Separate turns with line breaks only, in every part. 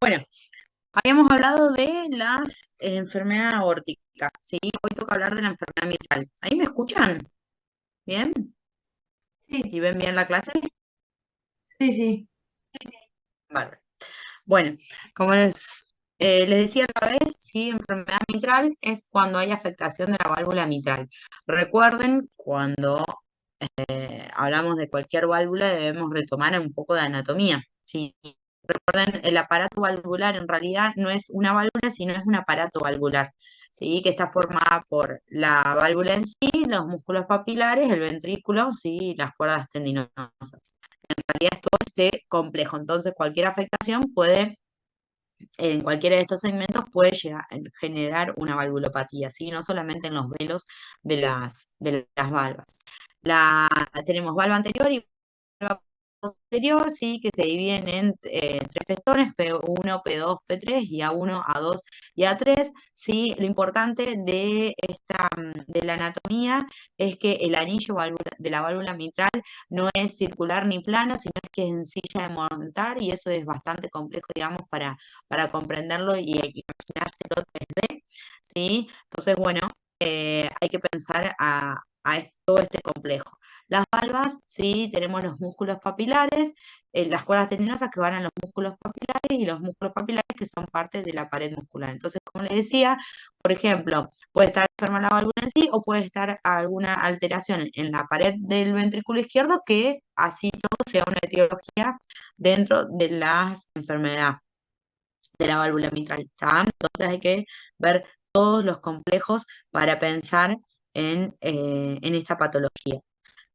Bueno, habíamos hablado de las enfermedades aórticas, ¿sí? Hoy toca hablar de la enfermedad mitral. ¿Ahí me escuchan? ¿Bien?
Sí,
¿Y ven bien la clase?
sí, sí.
Vale. Bueno, como les decía otra vez, sí, enfermedad mitral es cuando hay afectación de la válvula mitral. Recuerden, cuando hablamos de cualquier válvula debemos retomar un poco de anatomía, ¿sí? Recuerden, el aparato valvular en realidad no es una válvula, sino es un aparato valvular, ¿sí? Que está formada por la válvula en sí, los músculos papilares, el ventrículo, ¿sí? Las cuerdas tendinosas. En realidad es todo este complejo, entonces cualquier afectación puede, en cualquiera de estos segmentos puede llegar a generar una valvulopatía, ¿sí? No solamente en los velos de las valvas. Tenemos valva anterior y valva posterior, sí, que se dividen en tres festones, P1, P2, P3 y A1, A2 y A3, sí. Lo importante de la anatomía es que el anillo de la válvula mitral no es circular ni plano, sino que es sencilla de montar y eso es bastante complejo, digamos, para comprenderlo y imaginárselo 3D, ¿sí? Entonces, bueno, hay que pensar a todo este complejo. Las valvas, sí, tenemos los músculos papilares, las cuerdas tendinosas que van a los músculos papilares y los músculos papilares que son parte de la pared muscular. Entonces, como les decía, por ejemplo, puede estar enferma la válvula en sí o puede estar alguna alteración en la pared del ventrículo izquierdo que así todo sea una etiología dentro de las enfermedades de la válvula mitral, ¿está? Entonces hay que ver todos los complejos para pensar en esta patología.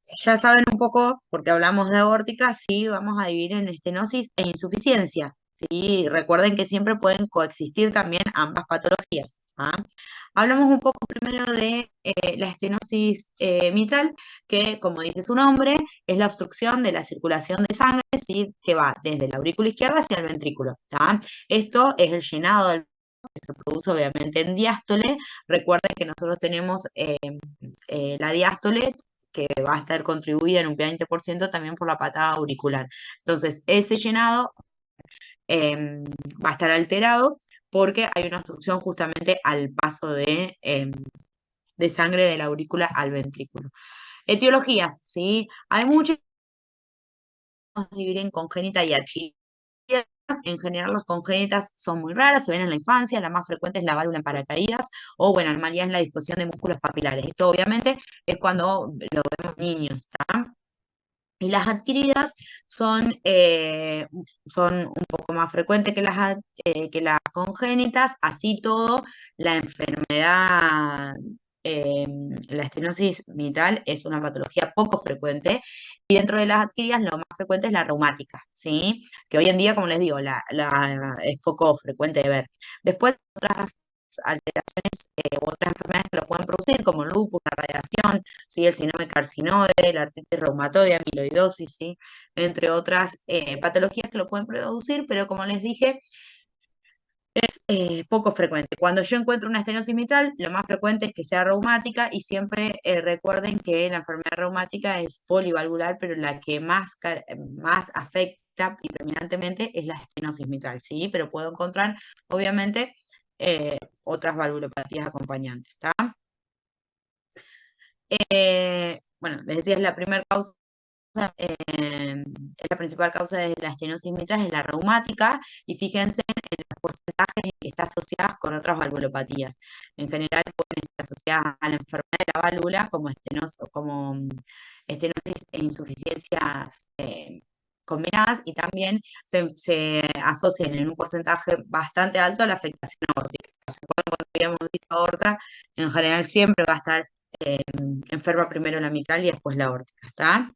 Si ya saben un poco, porque hablamos de aórtica, sí, vamos a dividir en estenosis e insuficiencia. Sí, recuerden que siempre pueden coexistir también ambas patologías. ¿Ah? Hablamos un poco primero de la estenosis mitral, que como dice su nombre, es la obstrucción de la circulación de sangre, ¿sí? Que va desde la aurícula izquierda hacia el ventrículo. ¿Tá? Esto es el llenado del que se produce obviamente en diástole. Recuerden que nosotros tenemos la diástole que va a estar contribuida en un 20% también por la patada auricular. Entonces, ese llenado eh, va a estar alterado porque hay una obstrucción justamente al paso de sangre de la aurícula al ventrículo. Etiologías, ¿sí? Hay muchas, dividir en congénita y adquirida. En general, las congénitas son muy raras, se ven en la infancia, la más frecuente es la válvula en paracaídas o, bueno, anomalías en la disposición de músculos papilares. Esto obviamente es cuando lo vemos niños, ¿está? Y las adquiridas son un poco más frecuentes que las congénitas, así todo, la enfermedad, eh, la estenosis mitral es una patología poco frecuente y dentro de las adquiridas lo más frecuente es la reumática, ¿sí? Que hoy en día, como les digo, es poco frecuente de ver. Después, otras alteraciones u otras enfermedades que lo pueden producir, como el lupus, la radiación, ¿sí? El síndrome carcinoide, la artritis reumatoide, amiloidosis, ¿sí? Entre otras patologías que lo pueden producir, pero como les dije, es poco frecuente. Cuando yo encuentro una estenosis mitral, lo más frecuente es que sea reumática y siempre recuerden que la enfermedad reumática es polivalvular, pero la que más afecta y predominantemente es la estenosis mitral, ¿sí? Pero puedo encontrar, obviamente, otras valvulopatías acompañantes, ¿está? Bueno, les decía, es la primera causa, es la principal causa de la estenosis mitral, es la reumática, y fíjense en los porcentajes en que está asociada con otras valvulopatías. En general pueden estar asociadas a la enfermedad de la válvula como estenosis e insuficiencias combinadas, y también se asocian en un porcentaje bastante alto a la afectación aórtica. ¿Se acuerdan cuando habíamos visto aorta? En general siempre va a estar eh, enferma primero la mitral y después la aórtica, ¿está?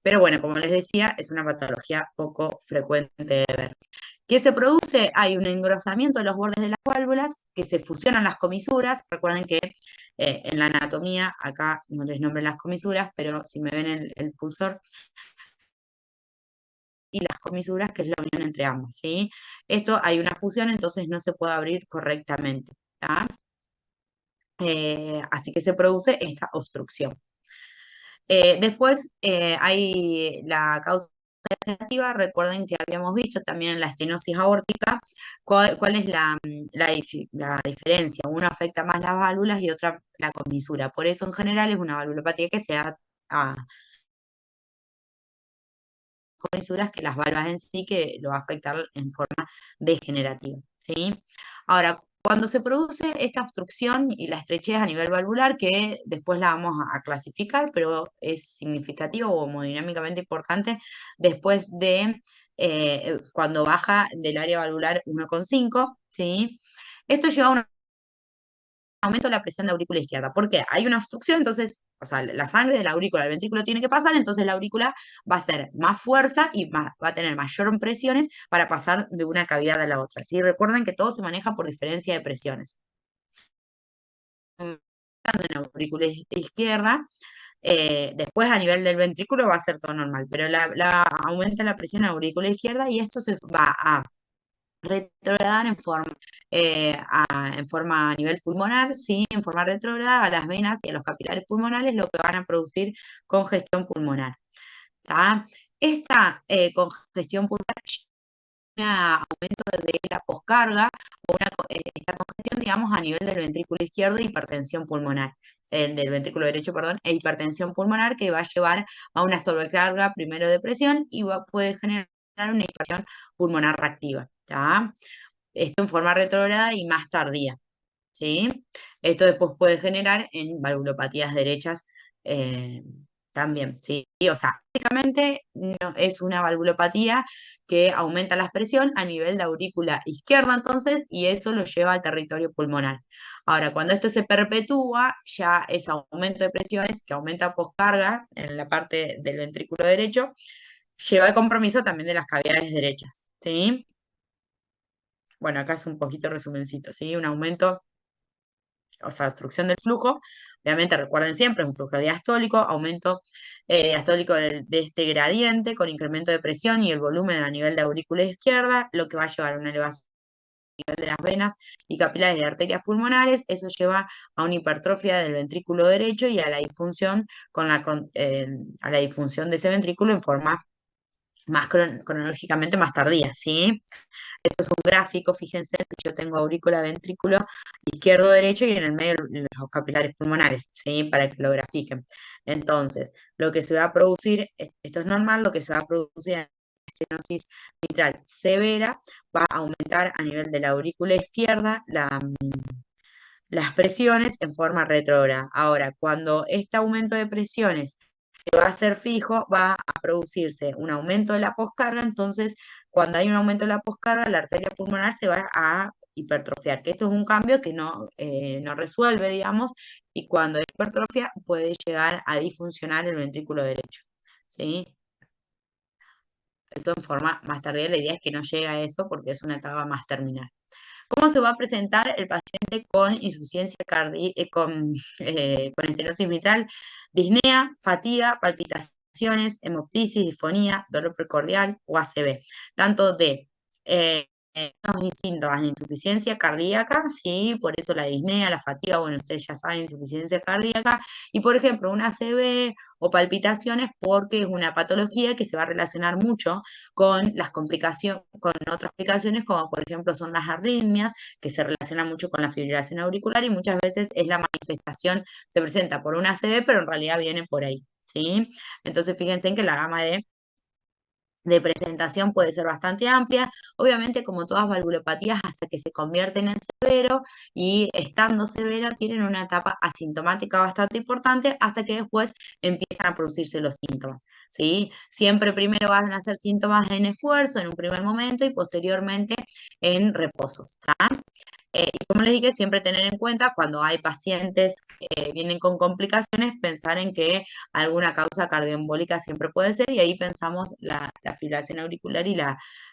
Pero bueno, como les decía, es una patología poco frecuente de ver. ¿Qué se produce? Hay un engrosamiento de los bordes de las válvulas, que se fusionan las comisuras. Recuerden que en la anatomía, acá no les nombro las comisuras, pero si me ven el pulsor y las comisuras, que es la unión entre ambas, ¿sí? Esto hay una fusión, entonces no se puede abrir correctamente, ¿tá? Así que se produce esta obstrucción. Después hay la causa degenerativa, recuerden que habíamos visto también en la estenosis aórtica cuál es la diferencia. Una afecta más las válvulas y otra la comisura. Por eso en general es una valvulopatía que se da a comisuras que las valvas en sí, que lo va a afectar en forma degenerativa, ¿sí? Ahora, cuando se produce esta obstrucción y la estrechez a nivel valvular, que después la vamos a clasificar, pero es significativo o hemodinámicamente importante después de cuando baja del área valvular 1,5, ¿sí? Esto lleva a un aumento de la presión de aurícula izquierda. ¿Por qué? Hay una obstrucción, entonces, o sea, la sangre de la aurícula al ventrículo tiene que pasar, entonces la aurícula va a hacer más fuerza y va a tener mayor presiones para pasar de una cavidad a la otra. ¿Sí? Recuerden que todo se maneja por diferencia de presiones. En la aurícula izquierda, después a nivel del ventrículo va a ser todo normal, pero aumenta la presión en la aurícula izquierda y esto se va a retrogradar en forma a nivel pulmonar, ¿sí? En forma retrógrada a las venas y a los capilares pulmonares, lo que van a producir congestión pulmonar. ¿Tá? Esta congestión pulmonar un aumento de la poscarga o esta congestión, digamos, a nivel del ventrículo izquierdo e hipertensión pulmonar, del ventrículo derecho, perdón, e hipertensión pulmonar que va a llevar a una sobrecarga primero de presión y puede generar una hipertensión pulmonar reactiva, ¿tá? Esto en forma retrógrada y más tardía, ¿sí? Esto después puede generar en valvulopatías derechas eh, también, ¿sí? O sea, básicamente no, es una valvulopatía que aumenta la presión a nivel de aurícula izquierda entonces y eso lo lleva al territorio pulmonar. Ahora, cuando esto se perpetúa, ya ese aumento de presiones que aumenta poscarga en la parte del ventrículo derecho, lleva al compromiso también de las cavidades derechas, ¿sí? Bueno, acá es un poquito resumencito, ¿sí? Un aumento, o sea, obstrucción del flujo. Obviamente, recuerden siempre, es un flujo diastólico, aumento diastólico de este gradiente con incremento de presión y el volumen a nivel de aurícula izquierda, lo que va a llevar a una elevación a nivel de las venas y capilares y arterias pulmonares. Eso lleva a una hipertrofia del ventrículo derecho y a la disfunción, a la disfunción de ese ventrículo en forma más cronológicamente más tardía, ¿sí? Esto es un gráfico, fíjense que yo tengo aurícula, ventrículo izquierdo, derecho y en el medio los capilares pulmonares, ¿sí? Para que lo grafiquen. Entonces, lo que se va a producir, esto es normal, lo que se va a producir en estenosis mitral severa va a aumentar a nivel de la aurícula izquierda las presiones en forma retrógrada. Ahora, cuando este aumento de presiones va a ser fijo, va a producirse un aumento de la poscarga, entonces cuando hay un aumento de la poscarga, la arteria pulmonar se va a hipertrofiar, que esto es un cambio que no resuelve, digamos, y cuando hay hipertrofia puede llegar a disfuncionar el ventrículo derecho, ¿sí? Eso en forma más tardía, la idea es que no llegue a eso porque es una etapa más terminal. ¿Cómo se va a presentar el paciente con insuficiencia cardíaca, con estenosis mitral? Disnea, fatiga, palpitaciones, hemoptisis, disfonía, dolor precordial o ACV. Tanto de eh, síntomas de insuficiencia cardíaca, sí, por eso la disnea, la fatiga, bueno, ustedes ya saben, insuficiencia cardíaca, y por ejemplo, una ACV o palpitaciones porque es una patología que se va a relacionar mucho con las complicaciones, con otras complicaciones como por ejemplo son las arritmias, que se relacionan mucho con la fibrilación auricular y muchas veces es la manifestación, se presenta por una ACV, pero en realidad viene por ahí, ¿sí? Entonces fíjense en que la gama de presentación puede ser bastante amplia, obviamente como todas valvulopatías hasta que se convierten en severo y estando severa tienen una etapa asintomática bastante importante hasta que después empiezan a producirse los síntomas, ¿sí? Siempre primero van a ser síntomas en esfuerzo en un primer momento y posteriormente en reposo, ¿tá? Y como les dije, siempre tener en cuenta cuando hay pacientes que vienen con complicaciones, pensar en que alguna causa cardioembólica siempre puede ser, y ahí pensamos la fibrilación auricular y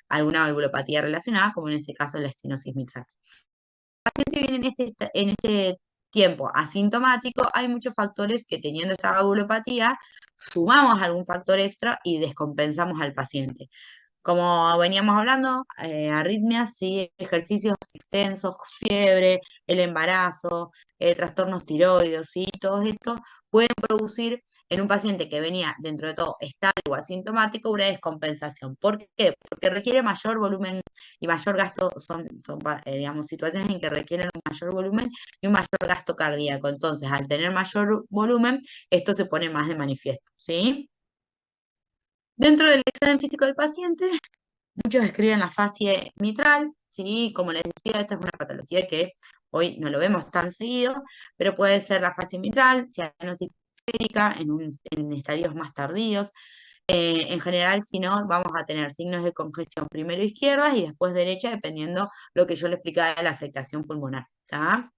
alguna valvulopatía relacionada, como en este caso la estenosis mitral. El paciente viene en este tiempo asintomático, hay muchos factores que teniendo esta valvulopatía, sumamos algún factor extra y descompensamos al paciente. Como veníamos hablando, arritmias, sí, ejercicios extensos, fiebre, el embarazo, trastornos tiroides, sí, todo esto pueden producir en un paciente que venía dentro de todo estable o asintomático una descompensación. ¿Por qué? Porque requiere mayor volumen y mayor gasto, digamos, situaciones en que requieren un mayor volumen y un mayor gasto cardíaco. Entonces, al tener mayor volumen, esto se pone más de manifiesto, ¿sí? Dentro del examen físico del paciente, muchos describen la fascie mitral, ¿sí? Como les decía, esta es una patología que hoy no lo vemos tan seguido, pero puede ser la fascie mitral, cianosis periférica en estadios más tardíos. En general, si no, vamos a tener signos de congestión primero izquierda y después derecha, dependiendo lo que yo le explicaba de la afectación pulmonar, ¿está?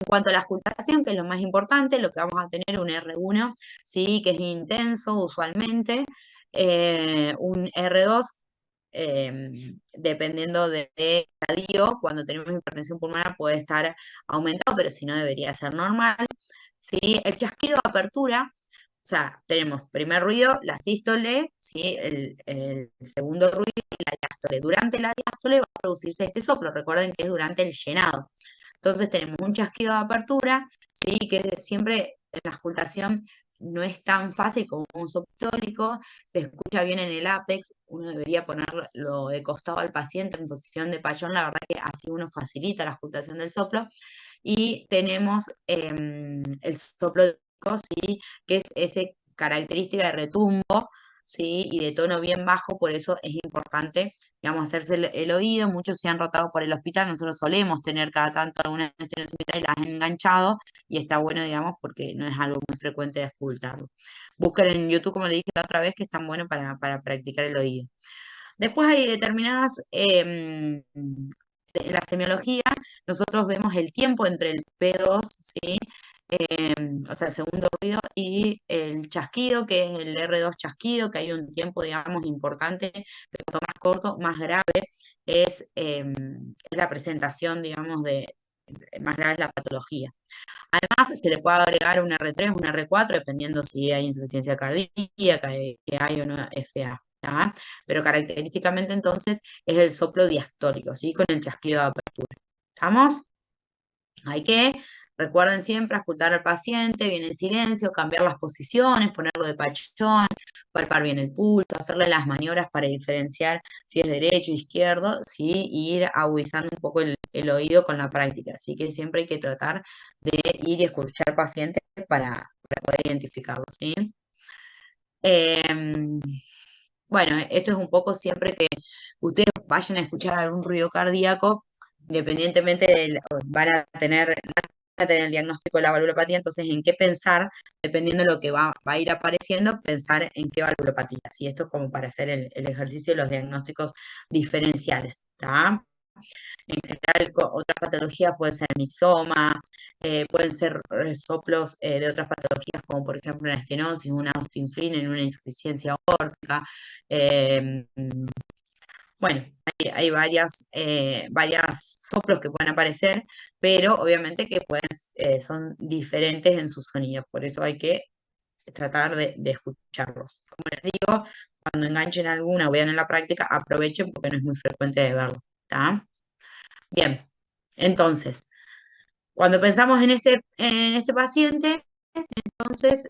En cuanto a la auscultación, que es lo más importante, lo que vamos a tener un R1, ¿sí? Que es intenso usualmente, un R2, dependiendo de estadio, cuando tenemos hipertensión pulmonar puede estar aumentado, pero si no debería ser normal, ¿sí? El chasquido de apertura, o sea, tenemos primer ruido, la sístole, ¿sí? El segundo ruido y la diástole. Durante la diástole va a producirse este soplo, recuerden que es durante el llenado. Entonces tenemos un chasquido de apertura, ¿sí? Que siempre en la auscultación no es tan fácil como un soptólico, se escucha bien en el ápex, uno debería ponerlo de costado al paciente en posición de payón, la verdad que así uno facilita la auscultación del soplo. Y tenemos el soplo, ¿sí? Que es esa característica de retumbo, ¿sí? Y de tono bien bajo, por eso es importante, digamos, hacerse el oído. Muchos se han rotado por el hospital, nosotros solemos tener cada tanto algunas estenosis y las han enganchado, y está bueno, digamos, porque no es algo muy frecuente de escucharlo. Busquen en YouTube, como le dije la otra vez, que están buenos para practicar el oído. Después hay determinadas, en la semiología, nosotros vemos el tiempo entre el P2, ¿sí? O sea, el segundo ruido, y el chasquido, que es el R2 chasquido, que hay un tiempo, digamos, importante, que cuanto más corto, más grave es la presentación, digamos, más grave es la patología. Además, se le puede agregar un R3, un R4, dependiendo si hay insuficiencia cardíaca, que hay o no FA. ¿tá? Pero característicamente entonces es el soplo diastólico, ¿sí? Con el chasquido de apertura. ¿Estamos? Hay que, recuerden siempre, escuchar al paciente, bien en silencio, cambiar las posiciones, ponerlo de pachón, palpar bien el pulso, hacerle las maniobras para diferenciar si es derecho o izquierdo, ¿sí? Y ir agudizando un poco el oído con la práctica. Así que siempre hay que tratar de ir y escuchar pacientes para poder identificarlos, ¿sí? Em, bueno, esto es un poco siempre que ustedes vayan a escuchar algún ruido cardíaco, independientemente van a tener el diagnóstico de la valvulopatía, entonces en qué pensar, dependiendo de lo que va a ir apareciendo, pensar en qué valvulopatía. ¿Sí? Esto es como para hacer el ejercicio de los diagnósticos diferenciales. ¿tá? En general, otras patologías pueden ser mixoma, pueden ser soplos de otras patologías, como por ejemplo una estenosis, una Austin Flynn en una insuficiencia aórtica. eh, bueno, hay varias soplos que pueden aparecer, pero obviamente que son diferentes en sus sonidos, por eso hay que tratar de escucharlos. Como les digo, cuando enganchen alguna o vean en la práctica, aprovechen porque no es muy frecuente de verlo. ¿Está? Bien, entonces, cuando pensamos en este paciente, entonces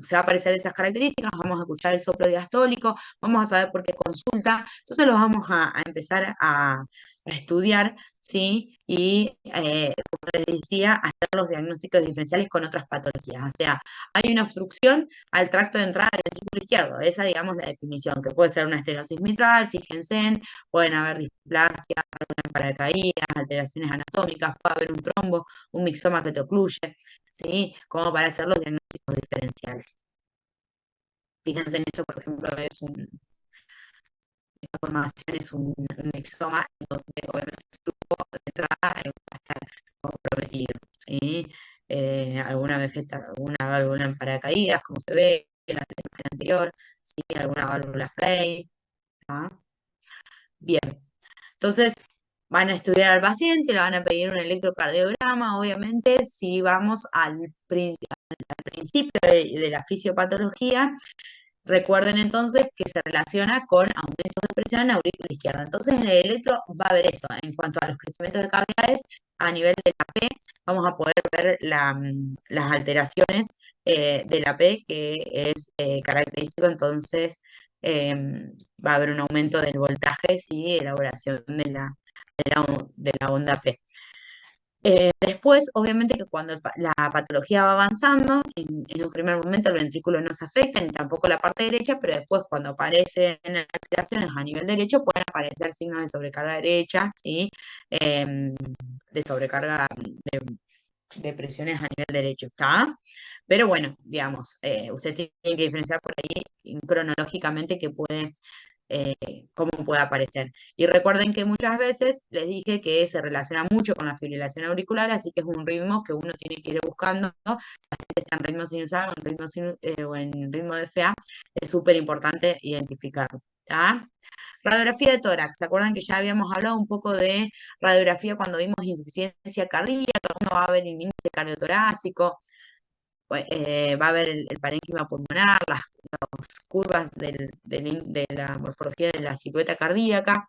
se va a aparecer esas características, vamos a escuchar el soplo diastólico, vamos a saber por qué consulta, entonces los vamos a empezar a estudiar, ¿sí? Y, como les decía, hacer los diagnósticos diferenciales con otras patologías. O sea, hay una obstrucción al tracto de entrada del ventrículo izquierdo, esa, digamos, la definición, que puede ser una estenosis mitral, fíjense, pueden haber displasia, paracaídas, alteraciones anatómicas, puede haber un trombo, un mixoma que te ocluye, ¿sí? Como para hacer los diagnósticos diferenciales. Fíjense en esto, por ejemplo, esta formación es un mixoma, donde obviamente el flujo de entrada va a estar comprometido, ¿sí? Alguna válvula en paracaídas, como se ve en la imagen anterior, ¿sí? Alguna válvula Frey. ¿tá? Bien, entonces van a estudiar al paciente, le van a pedir un electrocardiograma, obviamente, si vamos al principio de la fisiopatología, Recuerden entonces que se relaciona con aumentos de presión en la aurícula izquierda. Entonces en el electro va a haber eso. En cuanto a los crecimientos de cavidades, a nivel de la P, vamos a poder ver las alteraciones de la P, que es característico. Entonces va a haber un aumento del voltaje, sí, de elaboración de la onda P. Después, obviamente que cuando la patología va avanzando, en un primer momento el ventrículo no se afecta, ni tampoco la parte derecha, pero después cuando aparecen alteraciones a nivel derecho, pueden aparecer signos de sobrecarga derecha, ¿sí? De sobrecarga de presiones a nivel derecho, ¿está? Pero bueno, digamos, usted tiene que diferenciar por ahí cronológicamente que puede cómo puede aparecer. Y recuerden que muchas veces les dije que se relaciona mucho con la fibrilación auricular, así que es un ritmo que uno tiene que ir buscando, ¿no? Si está en ritmo sinusal o en o en ritmo de FA, es súper importante identificarlo. ¿Tá? Radiografía de tórax. ¿Se acuerdan que ya habíamos hablado un poco de radiografía cuando vimos insuficiencia cardíaca? Uno va a ver el índice cardiotorácico, va a haber el parénquima pulmonar, las curvas de la morfología de la silueta cardíaca,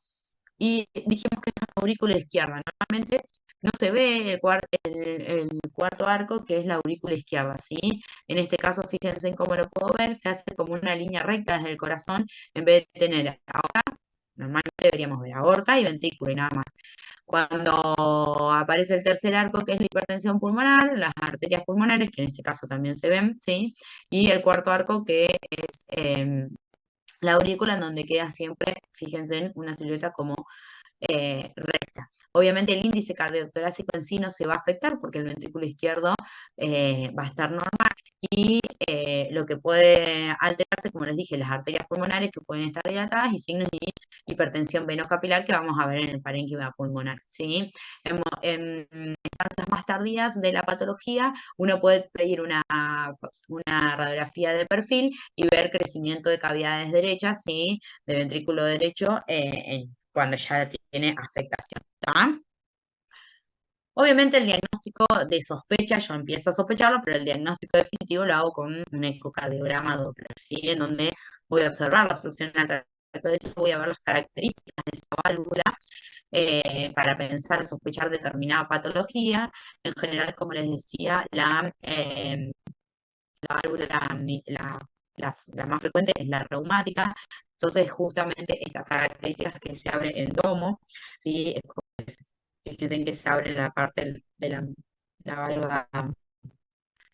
y dijimos que es la aurícula izquierda. Normalmente no se ve el cuarto arco, que es la aurícula izquierda, ¿sí? En este caso, fíjense en cómo lo puedo ver, se hace como una línea recta desde el corazón, en vez de tener ahora, normalmente deberíamos ver aorta y ventrículo y nada más. Cuando aparece el tercer arco, que es la hipertensión pulmonar, las arterias pulmonares, que en este caso también se ven, ¿sí? Y el cuarto arco, que es la aurícula, en donde queda siempre, fíjense, en una silueta como recta. Obviamente el índice cardiotorácico en sí no se va a afectar porque el ventrículo izquierdo va a estar normal y lo que puede alterarse, como les dije, las arterias pulmonares que pueden estar dilatadas y signos de hipertensión venocapilar que vamos a ver en el parénquima pulmonar, ¿sí? En instancias más tardías de la patología, uno puede pedir una radiografía de perfil y ver crecimiento de cavidades derechas, ¿sí? De ventrículo derecho cuando ya tiene afectación. ¿Tá? Obviamente el diagnóstico de sospecha, yo empiezo a sospecharlo, pero el diagnóstico definitivo lo hago con un ecocardiograma Doppler, ¿sí? En donde voy a observar la obstrucción al tracto de eso, voy a ver las características de esa válvula para pensar, sospechar determinada patología. En general, como les decía, la válvula, la más frecuente es la reumática. Entonces, justamente estas características que se abre el domo, ¿sí? Fíjense que se abre la parte de la válvula,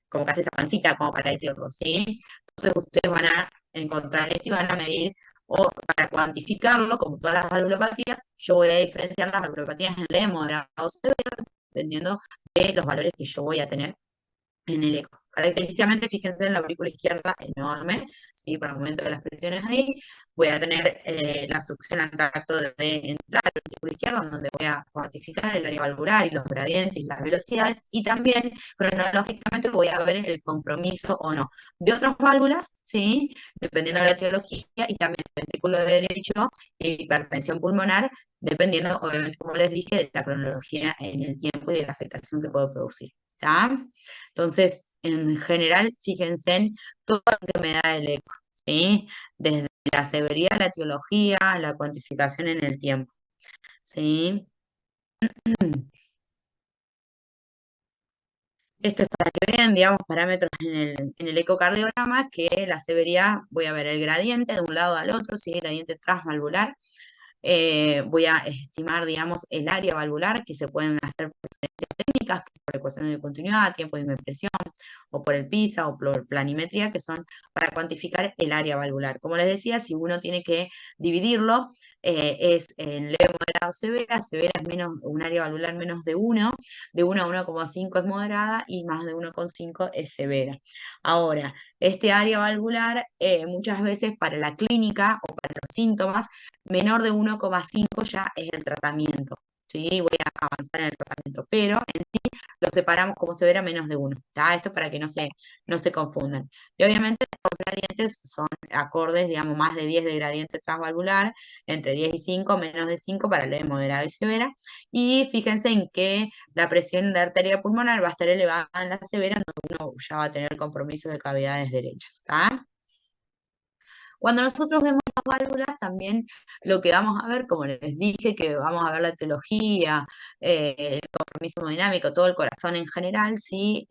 como que hace esa pancita, como para decirlo, ¿sí? Entonces, ustedes van a encontrar esto y van a medir, o para cuantificarlo, como todas las valvulopatías, yo voy a diferenciar las valvulopatías en leve, moderado o severo, dependiendo de los valores que yo voy a tener en el eco. Característicamente, fíjense en la aurícula izquierda enorme, ¿sí? Por el aumento de las presiones ahí, voy a tener la obstrucción al tracto de entrada de la aurícula izquierda, donde voy a cuantificar el área valvular y los gradientes y las velocidades, y también cronológicamente voy a ver el compromiso o no de otras válvulas, ¿sí? Dependiendo de la etiología, y también el ventrículo derecho e hipertensión pulmonar, dependiendo, obviamente, como les dije, de la cronología en el tiempo y de la afectación que puedo producir. ¿Está? Entonces, en general, fíjense en todo lo que me da el eco, ¿sí? Desde la severidad, la etiología, la cuantificación en el tiempo, ¿sí? Esto es para que vean, digamos, parámetros en el ecocardiograma, que la severidad, voy a ver el gradiente de un lado al otro, ¿sí? Gradiente transvalvular. Voy a estimar, digamos, el área valvular, que se pueden hacer por diferentes técnicas, que es por ecuación de continuidad, tiempo de inmersión, o por el PISA, o por planimetría, que son para cuantificar el área valvular. Como les decía, si uno tiene que dividirlo, es en leve, moderado, severa. Severa es un área valvular menos de 1 a 1,5 es moderada, y más de 1,5 es severa. Ahora, este área valvular, muchas veces para la clínica o para los síntomas, menor de 1,5 ya es el tratamiento, ¿sí? Voy a avanzar en el tratamiento, pero en sí lo separamos como severa menos de 1, ¿está? Esto para que no se confundan. Y obviamente los gradientes son acordes, digamos, más de 10 de gradiente transvalvular, entre 10 y 5, menos de 5 para leve, moderada y severa. Y fíjense en que la presión de arteria pulmonar va a estar elevada en la severa, donde uno ya va a tener compromiso de cavidades derechas, ¿está? Cuando nosotros vemos las válvulas, también lo que vamos a ver, como les dije, que vamos a ver la etiología, el conformismo dinámico, todo el corazón en general, ¿sí?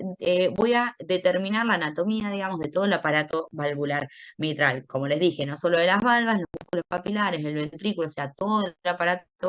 Voy a determinar la anatomía, digamos, de todo el aparato valvular mitral. Como les dije, no solo de las valvas, los músculos papilares, el ventrículo, o sea, todo el aparato,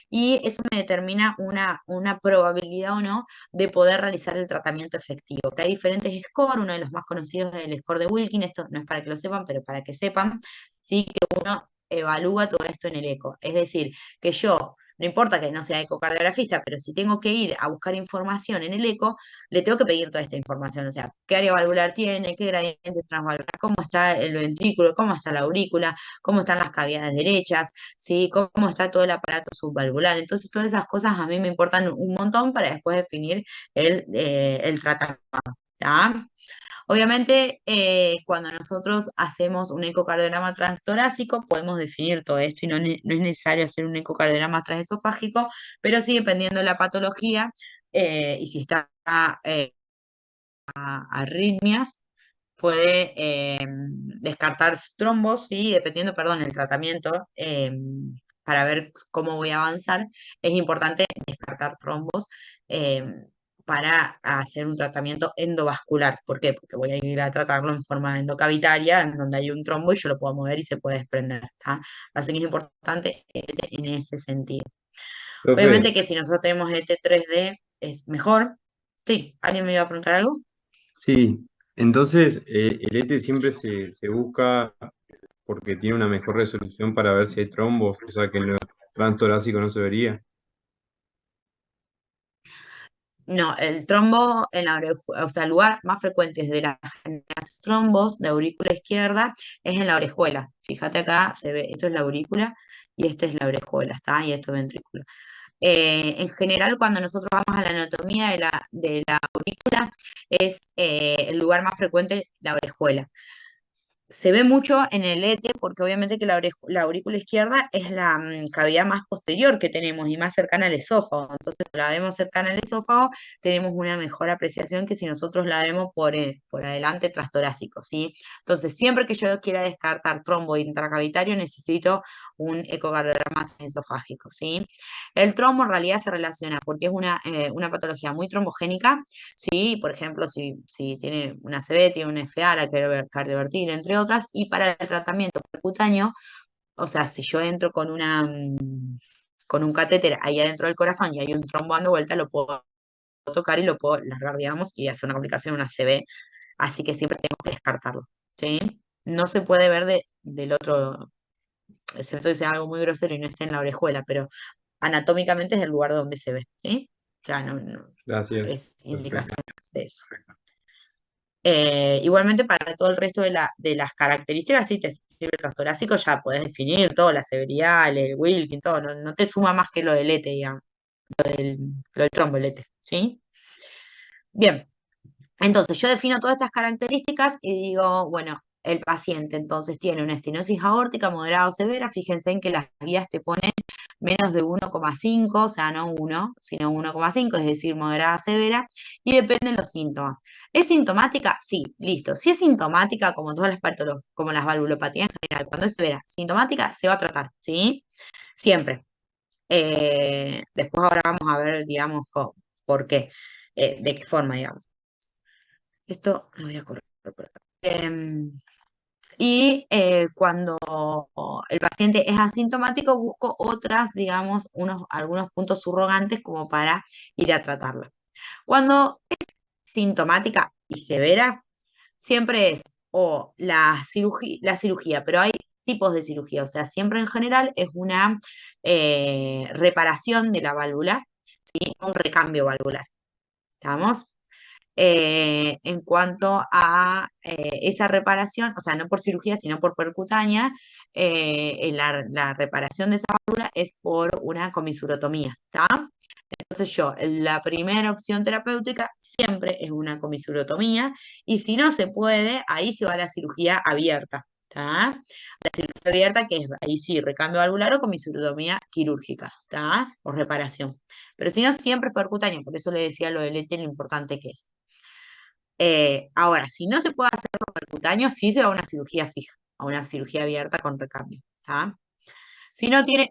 y eso me determina una probabilidad o no de poder realizar el tratamiento efectivo. Que hay diferentes scores, uno de los más conocidos es el score de Wilkin, esto no es para que lo sepan, pero para que sepan, sí que uno evalúa todo esto en el eco. Es decir, que yo, no importa que no sea ecocardiografista, pero si tengo que ir a buscar información en el eco, le tengo que pedir toda esta información, o sea, qué área valvular tiene, qué gradiente transvalvular, cómo está el ventrículo, cómo está la aurícula, cómo están las cavidades derechas, ¿sí? Cómo está todo el aparato subvalvular. Entonces, todas esas cosas a mí me importan un montón para después definir el tratamiento. ¿Tá? Obviamente, cuando nosotros hacemos un ecocardiograma transtorácico, podemos definir todo esto y no es necesario hacer un ecocardiograma transesofágico, pero sí, dependiendo de la patología y si está arritmias, puede descartar trombos y dependiendo, perdón, el tratamiento, para ver cómo voy a avanzar, es importante descartar trombos eh, para hacer un tratamiento endovascular. ¿Por qué? Porque voy a ir a tratarlo en forma endocavitaria, en donde hay un trombo y yo lo puedo mover y se puede desprender. ¿Tá? Así que es importante en ese sentido.
Profe,
Obviamente que si nosotros tenemos este 3D es mejor. Sí, ¿alguien me iba a preguntar algo?
sí, entonces el ET siempre se busca porque tiene una mejor resolución para ver si hay trombos, o sea que en lo transtorácico no se vería.
No, el trombo en la orejuela, o sea, el lugar más frecuente de las generación trombos de aurícula izquierda es en la orejuela. Fíjate acá, se ve, esto es la aurícula y esta es la orejuela, ¿está? Y esto es ventrículo. En general, cuando nosotros vamos a la anatomía de la aurícula, es el lugar más frecuente la orejuela. Se ve mucho en el ET porque obviamente que la aurícula izquierda es la cavidad más posterior que tenemos y más cercana al esófago. Entonces, si la vemos cercana al esófago, tenemos una mejor apreciación que si nosotros la vemos por adelante transtorácico, ¿sí? Entonces, siempre que yo quiera descartar trombo intracavitario, necesito un ecocardiograma esofágico, ¿sí? El trombo en realidad se relaciona porque es una patología muy trombogénica. Sí, por ejemplo, si tiene una CB, tiene una FA, la cardiovertir, entre otras, y para el tratamiento percutáneo, o sea, si yo entro con un catéter ahí adentro del corazón y hay un trombo dando vuelta, lo puedo tocar y lo puedo largar, digamos, y hacer una complicación, una CB, así que siempre tengo que descartarlo, ¿sí? No se puede ver del otro, excepto que sea algo muy grosero y no esté en la orejuela, pero anatómicamente es el lugar donde se ve, ¿sí? Ya no
Gracias.
es
Perfecto.
indicación de eso. Igualmente para todo el resto de las características, si te sirve el transtorácico, ya podés definir todo, la severidad, el Wilkin, todo, no te suma más que lo del ETE, digamos, lo del trombolete, ¿sí? Bien, entonces yo defino todas estas características y digo, bueno, el paciente entonces tiene una estenosis aórtica moderada o severa, fíjense en que las guías te ponen menos de 1,5, o sea, no 1, sino 1,5, es decir, moderada severa, y dependen los síntomas. ¿Es sintomática? Sí, listo. Si es sintomática, como todas las como las valvulopatías en general, cuando es severa, sintomática, se va a tratar, ¿sí? Siempre. Después ahora vamos a ver, digamos, por qué, de qué forma, digamos. Esto lo voy a correr por acá. Y cuando el paciente es asintomático, busco otras, digamos, algunos puntos subrogantes como para ir a tratarla. Cuando es sintomática y severa, siempre es o la cirugía, pero hay tipos de cirugía, o sea, siempre en general es una reparación de la válvula, ¿sí? Un recambio valvular. ¿Estamos? En cuanto a esa reparación, o sea, no por cirugía, sino por percutánea, la reparación de esa válvula es por una comisurotomía, ¿está? Entonces la primera opción terapéutica siempre es una comisurotomía y si no se puede, ahí se va a la cirugía abierta, ¿está? La cirugía abierta que es ahí sí, recambio valvular o comisurotomía quirúrgica, ¿está? O reparación. Pero si no, siempre es percutáneo, por eso le decía lo del ET, lo importante que es. Ahora, si no se puede hacer lo percutáneo, sí se va a una cirugía fija. a una cirugía abierta con recambio, ¿tá? Si no tiene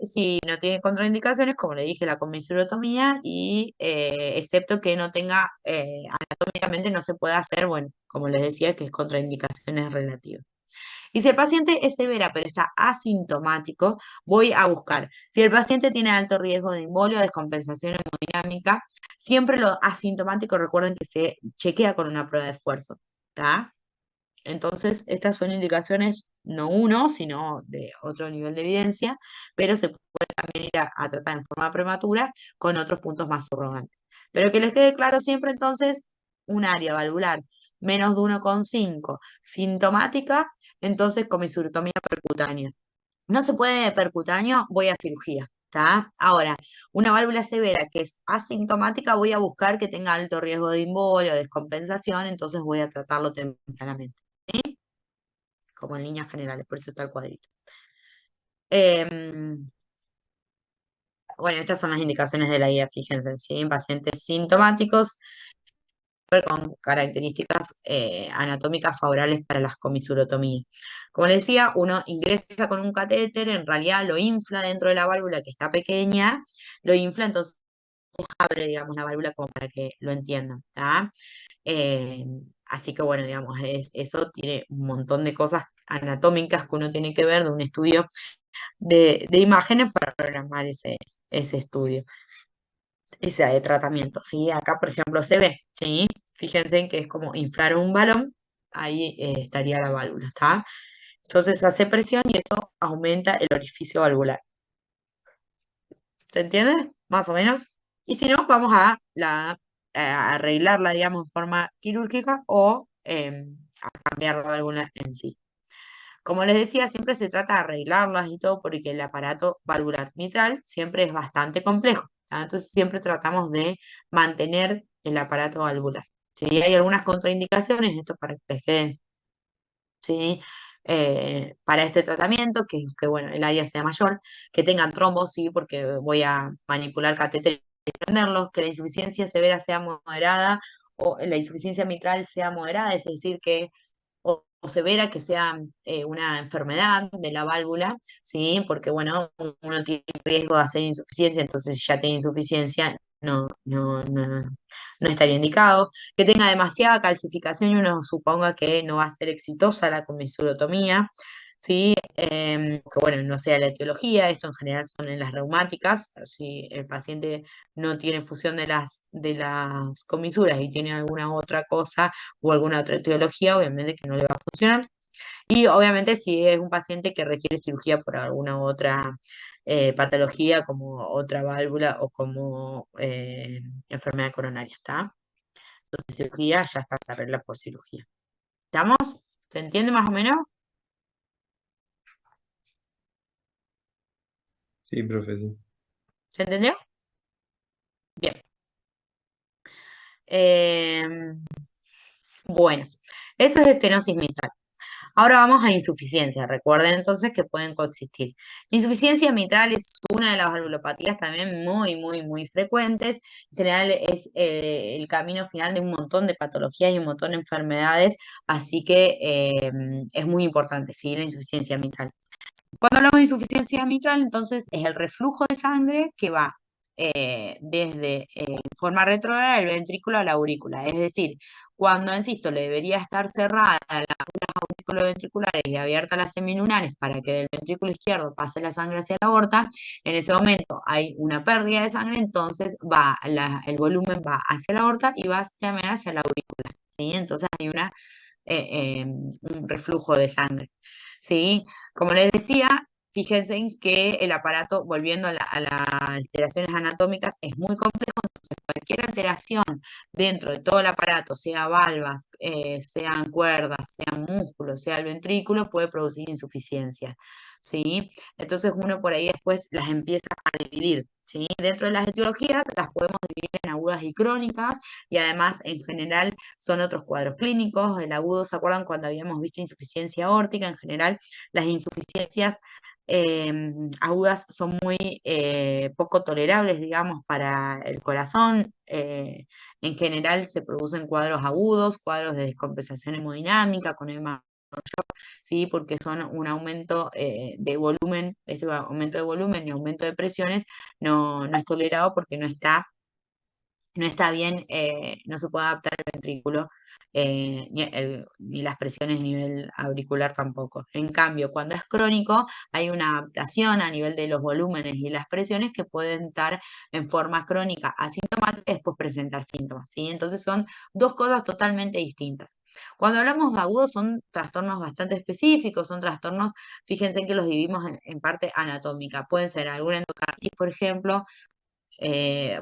contraindicaciones, como le dije, la comisurotomía y excepto que no tenga, anatómicamente no se puede hacer, bueno, como les decía, que es contraindicaciones relativas. Y si el paciente es severa pero está asintomático, voy a buscar. Si el paciente tiene alto riesgo de embolio, descompensación hemodinámica, siempre lo asintomático, recuerden que se chequea con una prueba de esfuerzo, ¿está? Entonces, estas son indicaciones no uno, sino de otro nivel de evidencia, pero se puede también ir a tratar en forma prematura con otros puntos más subrogantes. Pero que les quede claro siempre entonces, un área valvular menos de 1,5, sintomática, entonces comisurotomía percutánea. No se puede de percutáneo, voy a cirugía. ¿Está? Ahora, una válvula severa que es asintomática, voy a buscar que tenga alto riesgo de embolio, descompensación, entonces voy a tratarlo tempranamente, como en líneas generales, por eso está el cuadrito. Em, bueno, estas son las indicaciones de la guía, fíjense, ¿sí? En pacientes sintomáticos con características anatómicas favorables para las comisurotomías. Como les decía, uno ingresa con un catéter, en realidad lo infla dentro de la válvula que está pequeña, lo infla, entonces abre, digamos, la válvula como para que lo entiendan, ¿tá? Eh, Así que bueno, digamos, eso tiene un montón de cosas anatómicas que uno tiene que ver de un estudio de imágenes para programar ese estudio, ese tratamiento, ¿sí? Acá, por ejemplo, se ve, ¿sí? Fíjense en que es como inflar un balón, ahí estaría la válvula, ¿está? Entonces hace presión y eso aumenta el orificio valvular. ¿Se entiende? Más o menos. Y si no, vamos a arreglarla, digamos, en forma quirúrgica o a cambiar la válvula en sí. Como les decía, siempre se trata de arreglarlas y todo porque el aparato valvular mitral siempre es bastante complejo, ¿tá? Entonces siempre tratamos de mantener el aparato valvular. Si hay algunas contraindicaciones, esto para que les quede, ¿sí? Para este tratamiento, bueno, el área sea mayor, que tengan trombos, sí, porque voy a manipular catéteres y prenderlos, que la insuficiencia severa sea moderada o la insuficiencia mitral sea moderada, es decir, que o severa, que sea una enfermedad de la válvula, ¿sí? Porque, bueno, uno tiene riesgo de hacer insuficiencia, entonces si ya tiene insuficiencia, no estaría indicado. Que tenga demasiada calcificación y uno suponga que no va a ser exitosa la comisurotomía, ¿sí? Que, bueno, no sea la etiología, esto en general son en las reumáticas, si el paciente no tiene fusión de las comisuras y tiene alguna otra cosa o alguna otra etiología, obviamente que no le va a funcionar. Y obviamente si es un paciente que requiere cirugía por alguna otra patología, como otra válvula o como enfermedad coronaria, ¿está? Entonces cirugía ya está, se arregla por cirugía. ¿Estamos? ¿Se entiende más o menos?
Sí, profe, sí.
¿Se entendió? Bien. Em, bueno, eso es estenosis mitral. Ahora vamos a insuficiencia. Recuerden entonces que pueden coexistir. Insuficiencia mitral es una de las valvulopatías también muy, muy, muy frecuentes. En general es el camino final de un montón de patologías y un montón de enfermedades, así que es muy importante, ¿sí? La insuficiencia mitral. Cuando hablamos de insuficiencia mitral, entonces es el reflujo de sangre que va desde forma retrógrada del ventrículo a la aurícula. Es decir, cuando en sístole debería estar cerrada las aurículos ventriculares y abiertas las semilunares para que del ventrículo izquierdo pase la sangre hacia la aorta, en ese momento hay una pérdida de sangre, entonces el volumen va hacia la aorta y va también hacia la aurícula, ¿sí? Entonces hay un reflujo de sangre, ¿sí? Como les decía, fíjense en que el aparato, volviendo a las alteraciones anatómicas, es muy complejo, entonces cualquier alteración dentro de todo el aparato, sea valvas, sean cuerdas, sean músculos, sea el ventrículo, puede producir insuficiencia, ¿sí? Entonces uno por ahí después las empieza a dividir, ¿sí? Dentro de las etiologías las podemos dividir en agudas y crónicas y además en general son otros cuadros clínicos. El agudo, ¿se acuerdan cuando habíamos visto insuficiencia aórtica? En general las insuficiencias agudas son muy poco tolerables, digamos, para el corazón. En general se producen cuadros agudos, cuadros de descompensación hemodinámica con edema ¿sí? Porque son un aumento de volumen, este aumento de volumen y aumento de presiones no es tolerado porque no está bien, no se puede adaptar el ventrículo, ni las presiones a nivel auricular tampoco. En cambio, cuando es crónico, hay una adaptación a nivel de los volúmenes y las presiones que pueden estar en forma crónica asintomática y después presentar síntomas, ¿sí? Entonces son dos cosas totalmente distintas. Cuando hablamos de agudos son trastornos bastante específicos, son trastornos, fíjense que los dividimos en parte anatómica. Pueden ser alguna endocarditis, por ejemplo,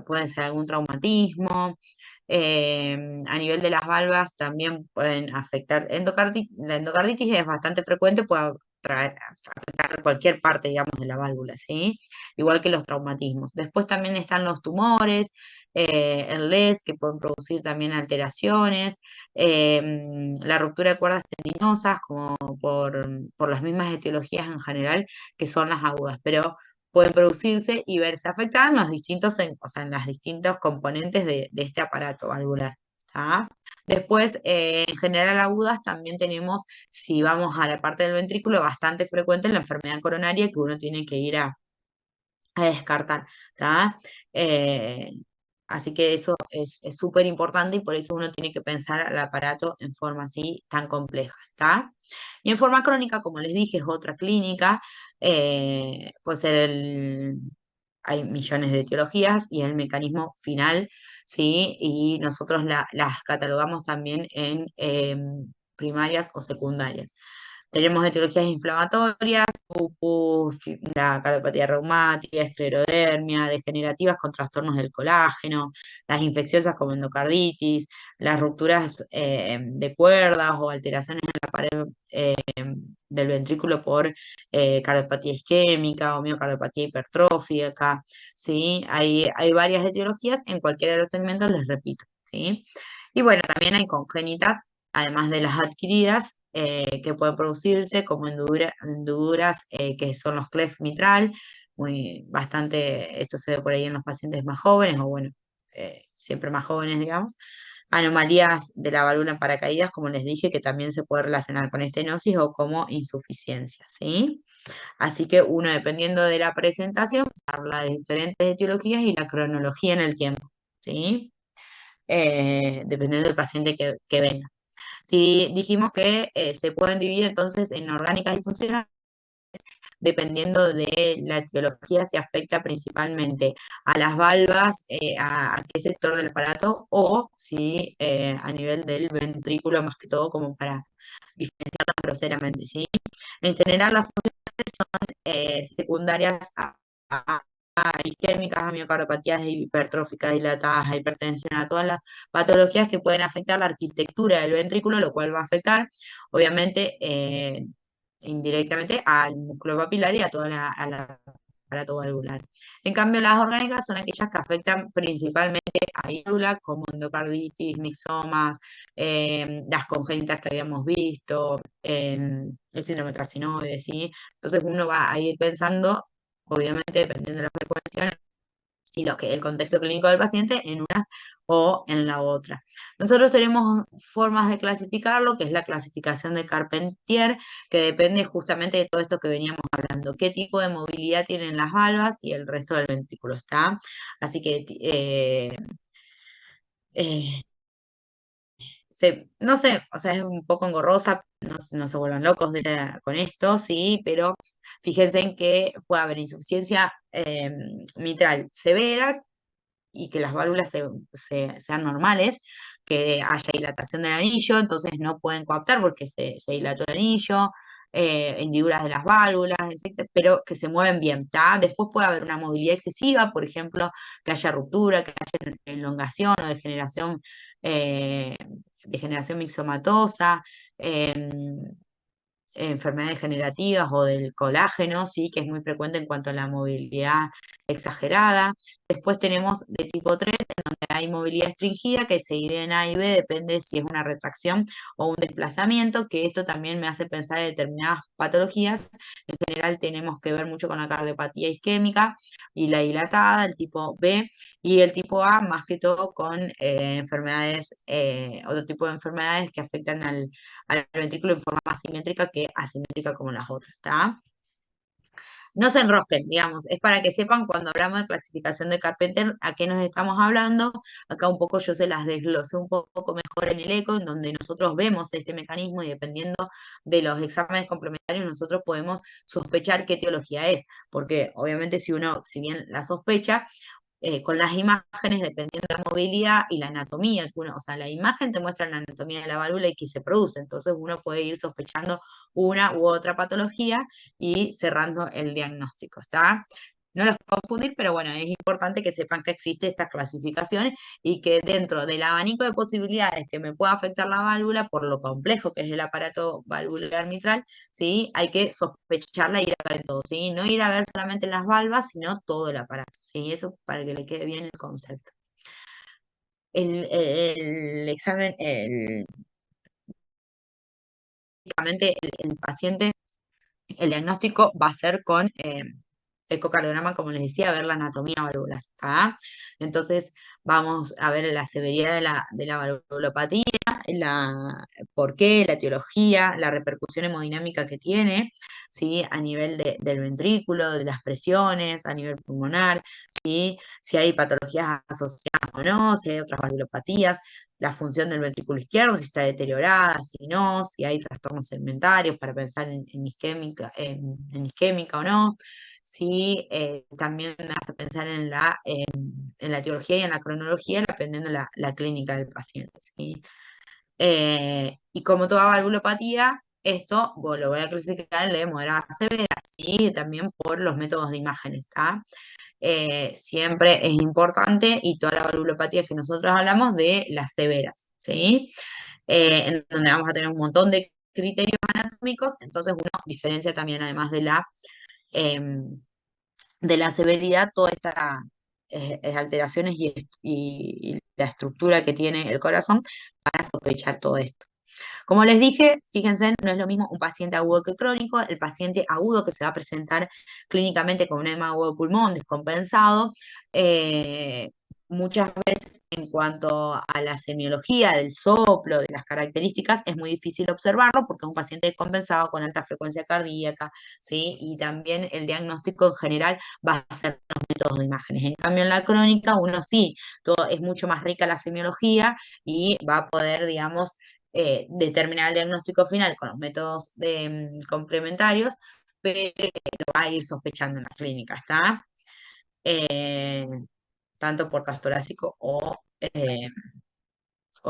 puede ser algún traumatismo. A nivel de las valvas también pueden afectar. La endocarditis es bastante frecuente, puede afectar cualquier parte, digamos, de la válvula, ¿sí? Igual que los traumatismos. Después también están los tumores, el LES, que pueden producir también alteraciones, la ruptura de cuerdas tendinosas, como por las mismas etiologías en general, que son las agudas, pero pueden producirse y verse afectadas en los distintos, o sea, en las distintos componentes de este aparato valvular. ¿Tá? Después, en general agudas, también tenemos, si vamos a la parte del ventrículo, bastante frecuente en la enfermedad coronaria que uno tiene que ir a descartar. ¿Tá? Eh, Así que eso es súper importante y por eso uno tiene que pensar al aparato en forma así tan compleja, ¿está? Y en forma crónica, como les dije, es otra clínica, puede ser hay millones de etiologías y el mecanismo final, ¿sí? Y nosotros las catalogamos también en primarias o secundarias. Tenemos etiologías inflamatorias, lupus, la cardiopatía reumática, esclerodermia, degenerativas con trastornos del colágeno, las infecciosas como endocarditis, las rupturas de cuerdas o alteraciones en la pared del ventrículo por cardiopatía isquémica o miocardiopatía hipertrófica, ¿sí? Hay varias etiologías en cualquiera de los segmentos, les repito, ¿sí? Y bueno, también hay congénitas, además de las adquiridas, que pueden producirse como hendiduras, que son los cleft mitral, esto se ve por ahí en los pacientes más jóvenes, o bueno, siempre más jóvenes, digamos. Anomalías de la válvula en paracaídas, como les dije, que también se puede relacionar con estenosis o como insuficiencia, ¿sí? Así que uno, dependiendo de la presentación, habla de diferentes etiologías y la cronología en el tiempo, ¿sí? Dependiendo del paciente que venga. Si dijimos que se pueden dividir entonces en orgánicas y funcionales, dependiendo de la etiología, se afecta principalmente a las valvas, a qué sector del aparato, o si a nivel del ventrículo, más que todo, como para diferenciarlas groseramente, ¿sí? En general, las funciones son secundarias a isquémicas, a miocardopatías hipertróficas dilatadas, a hipertensión, a todas las patologías que pueden afectar la arquitectura del ventrículo, lo cual va a afectar, obviamente, indirectamente al músculo papilar y a al aparato valvular. En cambio, las orgánicas son aquellas que afectan principalmente a válvula, como endocarditis, mixomas, las congénitas que habíamos visto, el síndrome carcinoide, ¿sí? Entonces uno va a ir pensando, obviamente, dependiendo de la frecuencia y el contexto clínico del paciente en una o en la otra. Nosotros tenemos formas de clasificarlo, que es la clasificación de Carpentier, que depende justamente de todo esto que veníamos hablando, qué tipo de movilidad tienen las valvas y el resto del ventrículo, ¿está? Así que, eh, no sé, o sea, es un poco engorrosa, no se vuelvan locos con esto, sí, pero fíjense en que puede haber insuficiencia mitral severa, y que las válvulas sean normales, que haya dilatación del anillo, entonces no pueden coaptar porque se dilató el anillo, hendiduras de las válvulas, etcétera, pero que se mueven bien, ¿tá? Después puede haber una movilidad excesiva, por ejemplo, que haya ruptura, que haya elongación o degeneración mixomatosa, enfermedades degenerativas o del colágeno, sí, que es muy frecuente en cuanto a la movilidad exagerada. Después tenemos de tipo 3, en donde hay movilidad restringida, que se divide en A y B, depende si es una retracción o un desplazamiento, que esto también me hace pensar en determinadas patologías. En general tenemos que ver mucho con la cardiopatía isquémica y la dilatada, el tipo B, y el tipo A más que todo con enfermedades, otro tipo de enfermedades que afectan al ventrículo en forma más simétrica que asimétrica como las otras, ¿está? No se enrosquen, digamos, es para que sepan cuando hablamos de clasificación de Carpenter a qué nos estamos hablando. Acá un poco yo se las desglosé un poco mejor en el eco, en donde nosotros vemos este mecanismo y dependiendo de los exámenes complementarios nosotros podemos sospechar qué etiología es, porque obviamente si uno, si bien la sospecha, con las imágenes, dependiendo de la movilidad y la anatomía, que uno, o sea, la imagen te muestra la anatomía de la válvula y que se produce, entonces uno puede ir sospechando una u otra patología y cerrando el diagnóstico, ¿está? No los confundir, pero bueno, es importante que sepan que existe esta clasificación y que dentro del abanico de posibilidades que me pueda afectar la válvula, por lo complejo que es el aparato valvular mitral, ¿sí? Hay que sospecharla y ir a ver todo, ¿sí? No ir a ver solamente las valvas, sino todo el aparato, ¿sí? Eso para que le quede bien el concepto. El examen, básicamente el paciente, el diagnóstico va a ser con ecocardiograma, como les decía, ver la anatomía valvular, ¿tá? Entonces, vamos a ver la severidad de la valvulopatía, por qué, la etiología, la repercusión hemodinámica que tiene, ¿sí? A nivel del ventrículo, de las presiones, a nivel pulmonar, ¿sí? Si hay patologías asociadas o no, si hay otras valvulopatías, la función del ventrículo izquierdo, si está deteriorada, si no, si hay trastornos segmentarios para pensar en isquémica o no. Sí, también me hace pensar en la etiología y en la cronología, dependiendo la clínica del paciente, ¿sí? Y como toda valvulopatía, esto lo voy a clasificar en leve, moderada, severa, ¿sí? También por los métodos de imágenes, ¿está? Siempre es importante, y toda la valvulopatía que nosotros hablamos de las severas, ¿sí? En donde vamos a tener un montón de criterios anatómicos, entonces uno diferencia también, además em, de la severidad, todas estas alteraciones y la estructura que tiene el corazón para sospechar todo esto. Como les dije, fíjense, no es lo mismo un paciente agudo que crónico. El paciente agudo que se va a presentar clínicamente con un edema agudo de pulmón descompensado, eh, muchas veces en cuanto a la semiología del soplo, de las características, es muy difícil observarlo porque es un paciente descompensado con alta frecuencia cardíaca, ¿sí? Y también el diagnóstico en general va a ser los métodos de imágenes. En cambio, en la crónica, uno sí, todo, es mucho más rica la semiología y va a poder, digamos, determinar el diagnóstico final con los métodos complementarios, pero lo va a ir sospechando en la clínica, ¿está? Eh, tanto por transtorácico o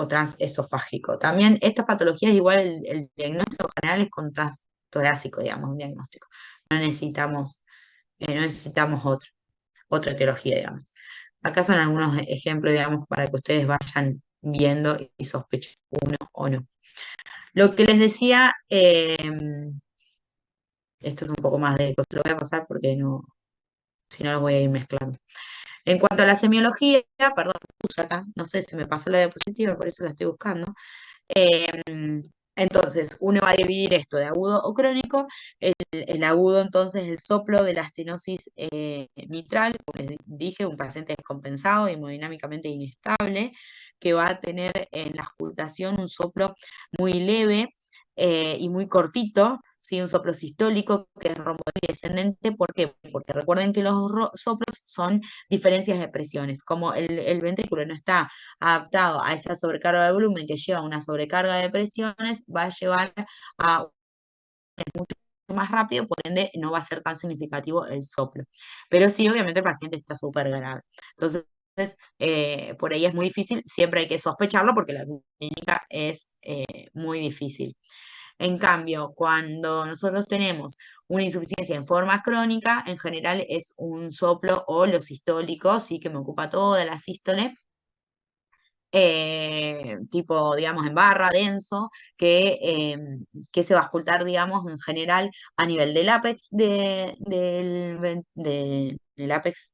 transesofágico. También estas patologías, igual el diagnóstico general es con transtorácico, digamos, un diagnóstico. No necesitamos otra etiología, digamos. Acá son algunos ejemplos, digamos, para que ustedes vayan viendo y sospechen uno o no. Lo que les decía, esto es un poco más de cosas, lo voy a pasar porque no, si no los voy a ir mezclando. En cuanto a la semiología, perdón, puse acá, no sé si me pasó la diapositiva, por eso la estoy buscando. Entonces, uno va a dividir esto de agudo o crónico. El agudo, entonces, el soplo de la estenosis mitral, como les dije, un paciente descompensado, hemodinámicamente inestable, que va a tener en la auscultación un soplo muy leve y muy cortito, ¿sí? Un soplo sistólico que es romboidal descendente. ¿Por qué? Porque recuerden que los soplos son diferencias de presiones. Como el ventrículo no está adaptado a esa sobrecarga de volumen que lleva a una sobrecarga de presiones, va a llevar a mucho más rápido, por ende no va a ser tan significativo el soplo. Pero sí, obviamente el paciente está súper grave. Entonces, por ahí es muy difícil, siempre hay que sospecharlo porque la clínica es muy difícil. En cambio, cuando nosotros tenemos una insuficiencia en forma crónica, en general es un soplo o los sistólicos, sí, que me ocupa toda la sístole, tipo, digamos, en barra, denso, que se va a auscultar, digamos, en general a nivel del ápex del ápex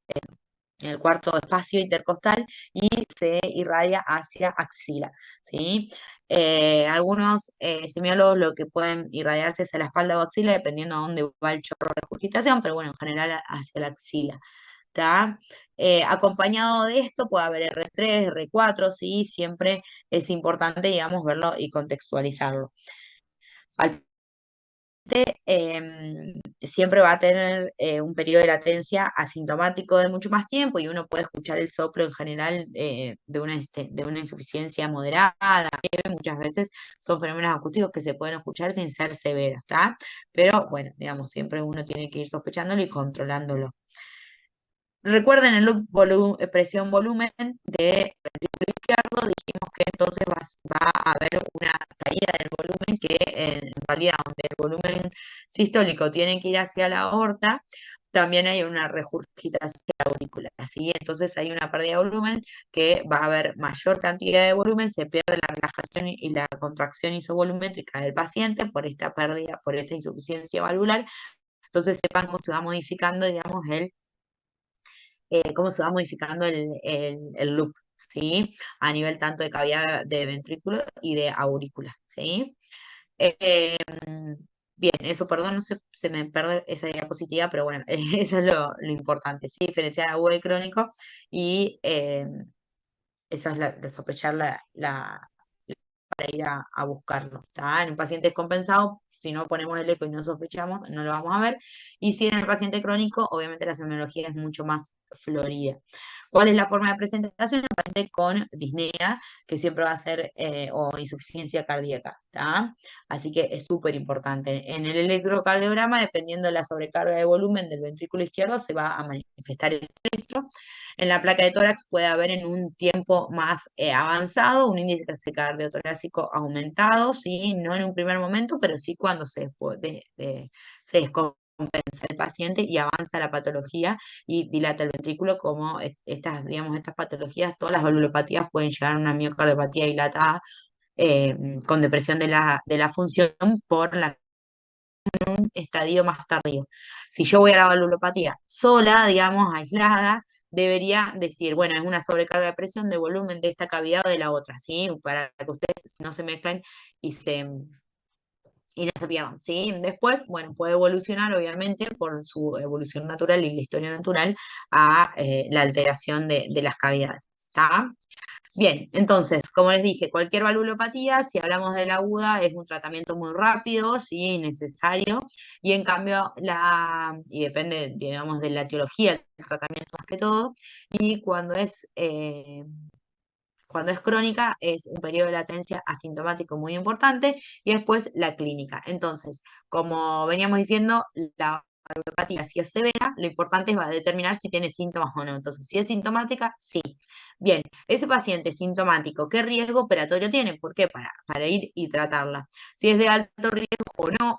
en el cuarto espacio intercostal y se irradia hacia axila, ¿sí? Algunos semiólogos lo que pueden irradiarse es a la espalda o axila, dependiendo a dónde va el chorro de regurgitación, pero bueno, en general hacia la axila. ¿Tá? Acompañado de esto puede haber R3, R4, sí, siempre es importante, digamos, verlo y contextualizarlo. Al siempre va a tener un periodo de latencia asintomático de mucho más tiempo y uno puede escuchar el soplo en general de una insuficiencia moderada, leve. Muchas veces son fenómenos acústicos que se pueden escuchar sin ser severos, ¿está? Pero bueno, digamos, siempre uno tiene que ir sospechándolo y controlándolo. Recuerden el loop presión volumen de ventrículo izquierdo, dijimos que entonces va a haber una caída del volumen que en realidad donde el volumen sistólico tiene que ir hacia la aorta, también hay una regurgitación auricular, ¿sí? Entonces hay una pérdida de volumen que va a haber mayor cantidad de volumen, se pierde la relajación y la contracción isovolumétrica del paciente por esta pérdida, por esta insuficiencia valvular. Entonces sepan cómo se va modificando, digamos, cómo se va modificando el loop, ¿sí? A nivel tanto de cavidad de ventrículo y de aurícula, ¿sí? Eh, Bien, eso, perdón, no sé, se me pierde esa diapositiva, pero bueno, eso es lo importante, ¿sí? Diferenciar agudo y crónico y esa es de sospechar para ir a buscarlo, ¿está? En un paciente descompensado, si no ponemos el eco y no sospechamos, no lo vamos a ver. Y si en el paciente crónico, obviamente la semiología es mucho más florida. ¿Cuál es la forma de presentación? El paciente con disnea, que siempre va a ser, o insuficiencia cardíaca, ¿está? Así que es súper importante. En el electrocardiograma, dependiendo de la sobrecarga de volumen del ventrículo izquierdo, se va a manifestar el electro. En la placa de tórax puede haber en un tiempo más avanzado un índice cardiotorácico aumentado, ¿sí? No en un primer momento, pero sí cuando se descompensa el paciente y avanza la patología y dilata el ventrículo, como estas, digamos, estas patologías, todas las valvulopatías pueden llegar a una miocardiopatía dilatada eh, con depresión de la función por un estadio más tardío. Si yo voy a la valvulopatía sola, digamos, aislada, debería decir, bueno, es una sobrecarga de presión de volumen de esta cavidad o de la otra, ¿sí? Para que ustedes no se mezclen y no se pierdan, ¿sí? Después, bueno, puede evolucionar, obviamente, por su evolución natural y la historia natural, a la alteración de las cavidades, ¿está? Bien, entonces, como les dije, cualquier valvulopatía, si hablamos de la aguda, es un tratamiento muy rápido, sí, necesario, y en cambio, y depende, digamos, de la etiología del tratamiento más que todo, y cuando es crónica, es un periodo de latencia asintomático muy importante, y después la clínica. Entonces, como veníamos diciendo, la valvulopatía, si es severa, lo importante es va a determinar si tiene síntomas o no. Entonces, si es sintomática, sí. Bien, ese paciente sintomático, ¿qué riesgo operatorio tiene? ¿Por qué? Para ir y tratarla. Si es de alto riesgo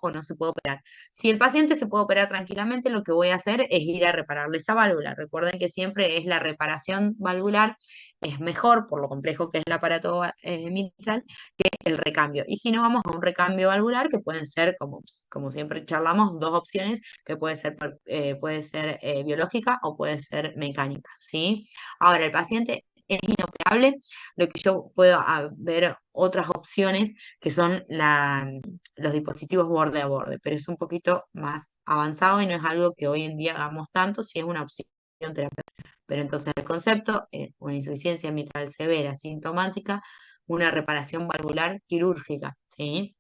o no se puede operar. Si el paciente se puede operar tranquilamente, lo que voy a hacer es ir a repararle esa válvula. Recuerden que siempre es la reparación valvular, es mejor por lo complejo que es el aparato mitral que el recambio. Y si no, vamos a un recambio valvular que pueden ser, como siempre charlamos, dos opciones que puede ser biológica o puede ser mecánica, ¿sí? Ahora, el paciente es inoperable, lo que yo puedo ver otras opciones que son los dispositivos borde a borde, pero es un poquito más avanzado y no es algo que hoy en día hagamos tanto, si es una opción terapéutica. Pero entonces el concepto es una insuficiencia mitral severa, sintomática, una reparación valvular quirúrgica, ¿sí?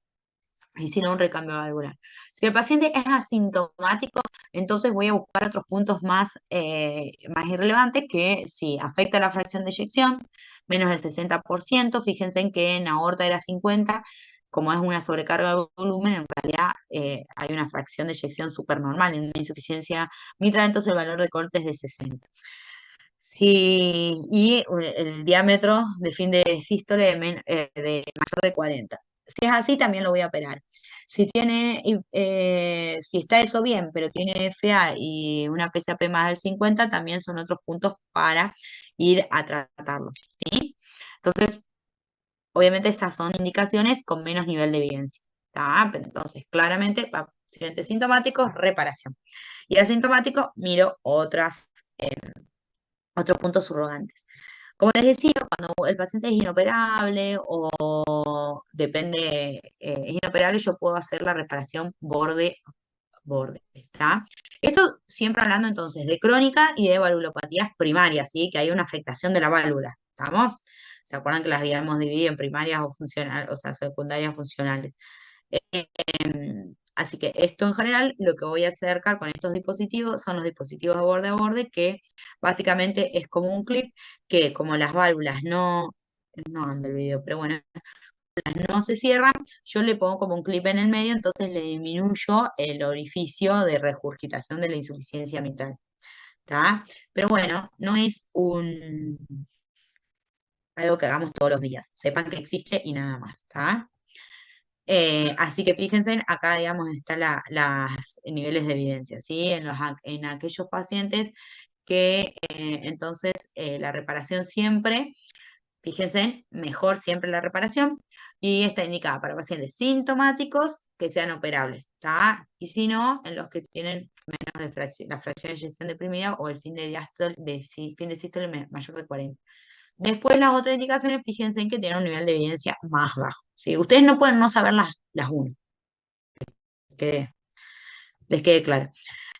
Y si no, un recambio valvular. Si el paciente es asintomático, entonces voy a buscar otros puntos más irrelevantes que si afecta la fracción de eyección, menos del 60%, fíjense en que en aorta era 50, como es una sobrecarga de volumen, en realidad hay una fracción de eyección súper normal, en una insuficiencia mitral, entonces el valor de corte es de 60. Y el diámetro de fin de sístole de mayor de 40. Si es así, también lo voy a operar. Si está eso bien, pero tiene FA y una PSAP más del 50, también son otros puntos para ir a tratarlo, ¿sí? Entonces, obviamente estas son indicaciones con menos nivel de evidencia. ¿Tá? Pero entonces, claramente, pacientes sintomáticos, reparación. Y asintomático, miro otros puntos subrogantes. Como les decía, cuando el paciente es inoperable o depende, es inoperable, yo puedo hacer la reparación borde, ¿está? Esto siempre hablando entonces de crónica y de valvulopatías primarias, ¿sí? Que hay una afectación de la válvula, ¿estamos? ¿Se acuerdan que las habíamos dividido en primarias o funcionales, o sea, secundarias funcionales? Así que esto en general, lo que voy a acercar con estos dispositivos son los dispositivos de borde a borde, que básicamente es como un clip que como las válvulas no anda el video, pero bueno, no se cierran, yo le pongo como un clip en el medio, entonces le disminuyo el orificio de regurgitación de la insuficiencia mitral. ¿Tá? Pero bueno, no es algo que hagamos todos los días. Sepan que existe y nada más. ¿Tá? Así que fíjense, acá digamos están los niveles de evidencia, ¿sí? En aquellos pacientes que entonces la reparación siempre, fíjense, mejor siempre la reparación, y está indicada para pacientes sintomáticos que sean operables, ¿está? Y si no, en los que tienen menos de la fracción de eyección deprimida o el fin de diástole, fin de sístole mayor de 40. Después las otras indicaciones, fíjense en que tienen un nivel de evidencia más bajo, ¿sí? Ustedes no pueden no saber las uno, que les quede claro.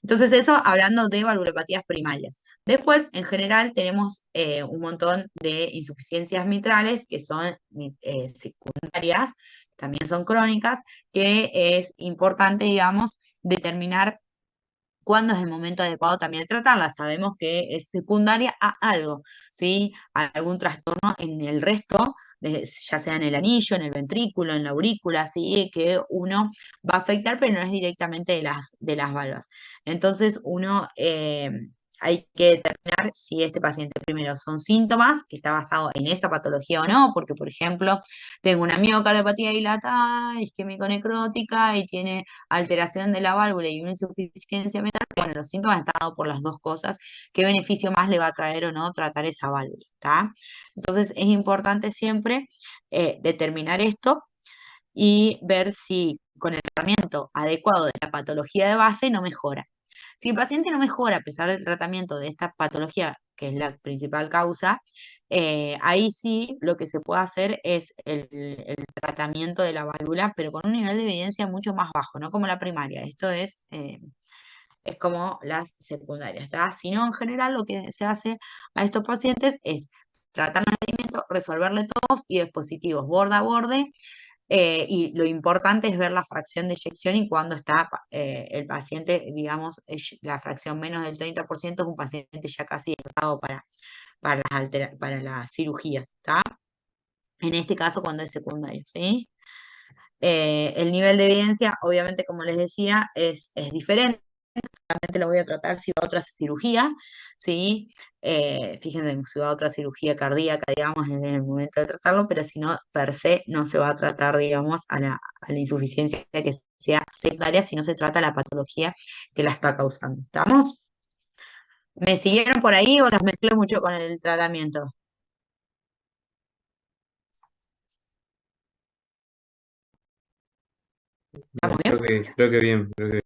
Entonces eso hablando de valvulopatías primarias. Después, en general, tenemos un montón de insuficiencias mitrales que son secundarias, también son crónicas, que es importante, digamos, determinar cuándo es el momento adecuado también de tratarla. Sabemos que es secundaria a algo, ¿sí? A algún trastorno en el resto, ya sea en el anillo, en el ventrículo, en la aurícula, ¿sí? Que uno va a afectar, pero no es directamente de las valvas. Entonces, hay que determinar si este paciente primero son síntomas, que está basado en esa patología o no, porque, por ejemplo, tengo una miocardiopatía dilatada, isquémico necrótica y tiene alteración de la válvula y una insuficiencia mitral. Bueno, los síntomas están dados por las dos cosas. ¿Qué beneficio más le va a traer o no tratar esa válvula? ¿Está? Entonces es importante siempre determinar esto y ver si con el tratamiento adecuado de la patología de base no mejora. Si el paciente no mejora a pesar del tratamiento de esta patología, que es la principal causa, ahí sí lo que se puede hacer es el tratamiento de la válvula, pero con un nivel de evidencia mucho más bajo, no como la primaria. Esto es como las secundarias, ¿está? Sino en general lo que se hace a estos pacientes es tratar el tratamiento, resolverle todos y dispositivos borde a borde, y lo importante es ver la fracción de eyección y cuando está el paciente, digamos, la fracción menos del 30% es un paciente ya casi tratado para las cirugías, ¿está? En este caso cuando es secundario, ¿sí? El nivel de evidencia, obviamente, como les decía, es diferente. Realmente lo voy a tratar si va a otra cirugía, ¿sí? Fíjense, si va a otra cirugía cardíaca, digamos, en el momento de tratarlo, pero si no, per se, no se va a tratar, digamos, a la insuficiencia que sea secundaria, si no se trata la patología que la está causando. ¿Estamos? ¿Me siguieron por ahí o las mezclo mucho con el tratamiento? ¿Estamos bien?
Creo que bien, creo que